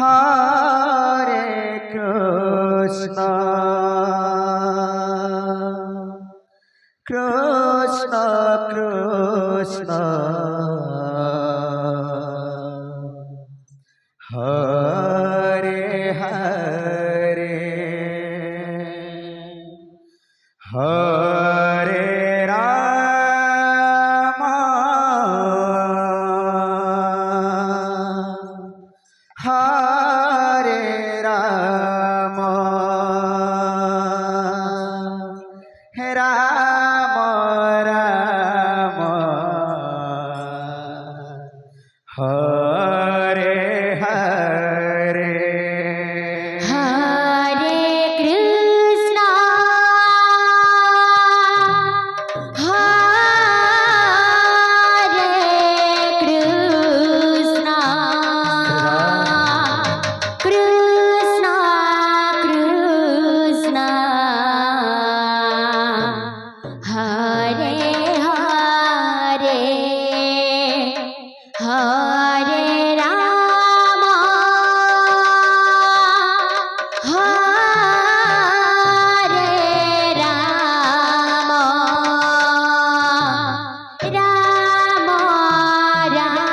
Hare Krishna, Krishna Krishna, Hare Hare, Hare Rama, Hare Rama, Rama Rama, Hare Hare, Hare Krishna, Hare Krishna, Krishna Krishna, Hare Hare, Hare Rama, Hare Rama, Rama Rama,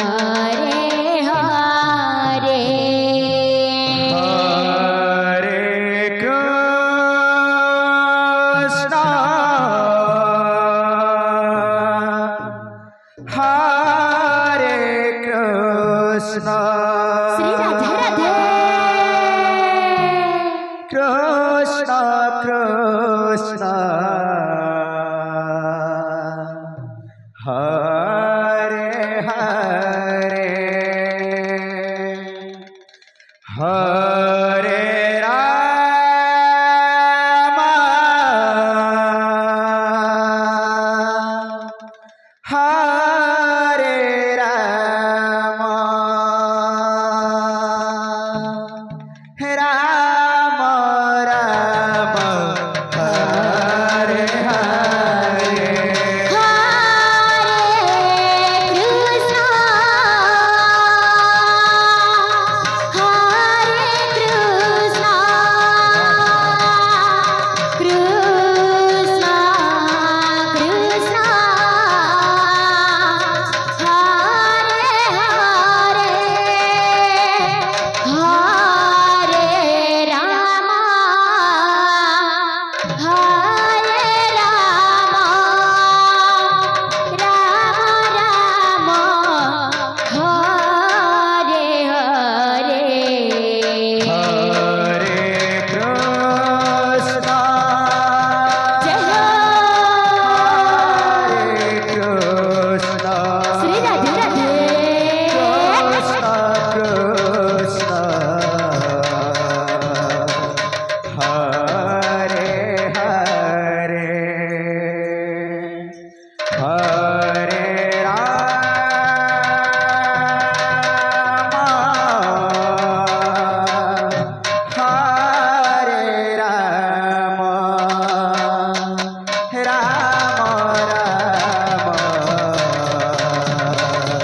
Hare Hare. Hare Krishna, Hare Krishna, Shri Radhe Radhe, Krishna Krishna, Hare Hare, Hare Rama, Hare Rama, Rama Rama, Hare Hare, Hare Krishna, Hare Krishna, Krishna Krishna, Hare Hare, Hare Rama, Hare Rama, Rama Rama, Hare Hare. Hare Krishna, जय हो Hare Krishna, Shri Radhe Radhe, Krishna Krishna, Hare Hare, Hare Rama, Hare Rama, Rama Rama,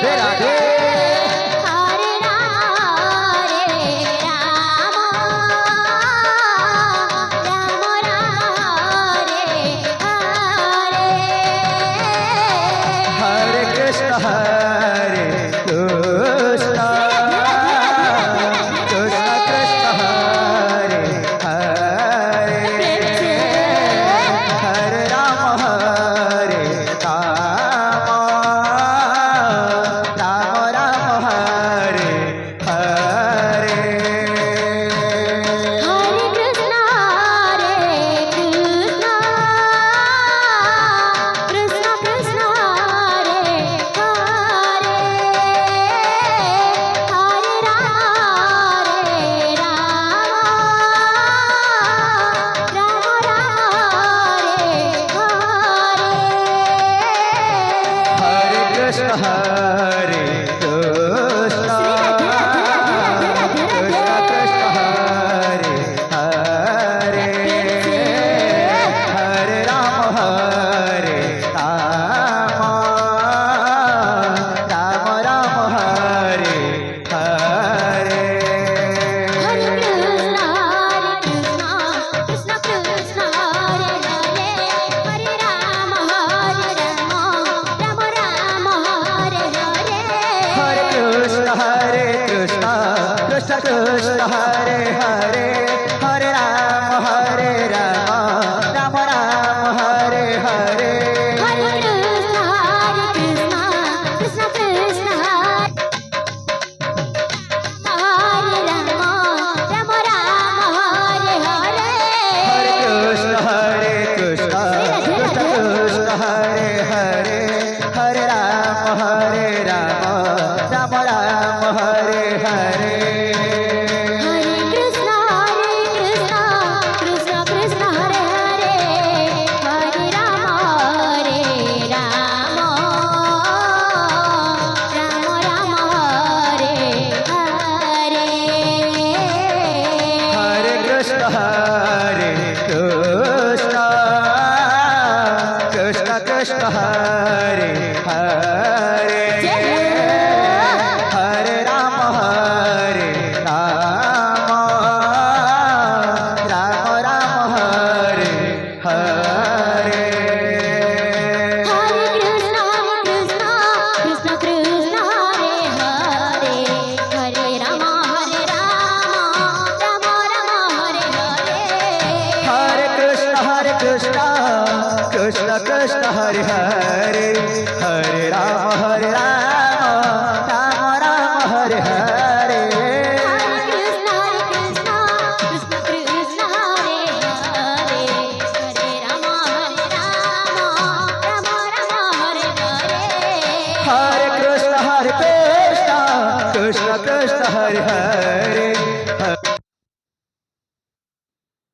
Radhe Radhe हरे राम राम राम हरे हरे हरे कृष्ण कृष्ण कृष्ण कृष्ण हरे हरे हरे राम राम राम हरे हरे हरे कृष्ण कृष्ण कृष्ण हरे हरे हरे राम राम हरे हरे हरे हरे राम राम राम हरे हरे हरे कृष्ण कृष्ण कृष्ण हरे राम राम हरे हरे हरे कृष्ण कृष्ण कृष्ण हरे हरे हरे राम राम राम हरे हरे हरे कृष्ण कृष्ण कृष्ण हरे हरे हरे राम राम राम हरे हरे हरे कृष्ण कृष्ण कृष्ण हरे हरे हरे राम राम राम हरे हरे हरे कृष्ण कृष्ण कृष्ण हरे हरे हरे राम राम राम हरे हरे हरे कृष्ण कृष्ण कृष्ण हरे हरे हरे राम राम राम हरे हरे हरे कृष्ण कृष्ण कृष्ण हरे हरे हरे राम राम हरे हरे हरे कृष्ण कृष्ण कृष्ण हरे हरे